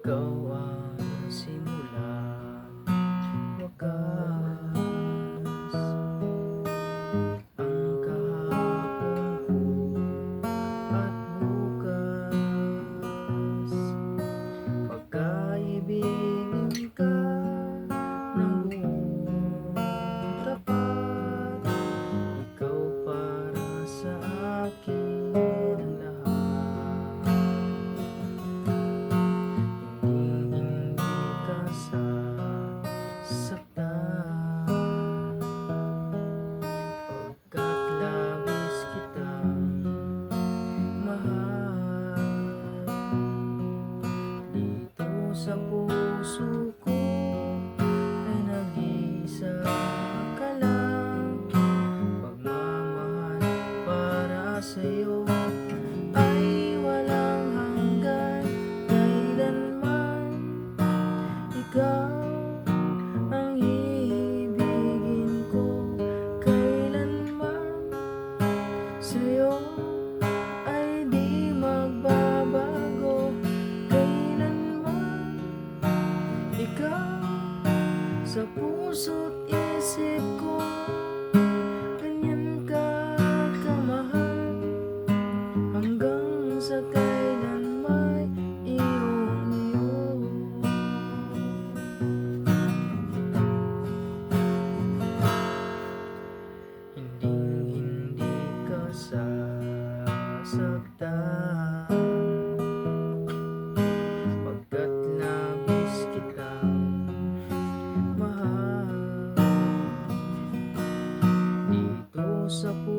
Ikaw ang simula, wakas, ang kahapon ko at bukas. Pagkaibigin ka ng buong tapat, ikaw para sa akin ang lahat. Hindi ka sasaktan, pagkat labis kitang mahal. Dito sa puso ko ay nag-iisa ka lang. Pagmamahal para sa'yo ay walang hanggan. Kailanman ikaw ang iibigin ko, kailanman sa'yo ay di magbabago. Kailanman ikaw sa puso't isip ko, ganyan ka kamahal, hanggang sa kailan may iyong-iyo. Hindi ka sasaktan, pagkat labis kitang mahal. Dito sa puso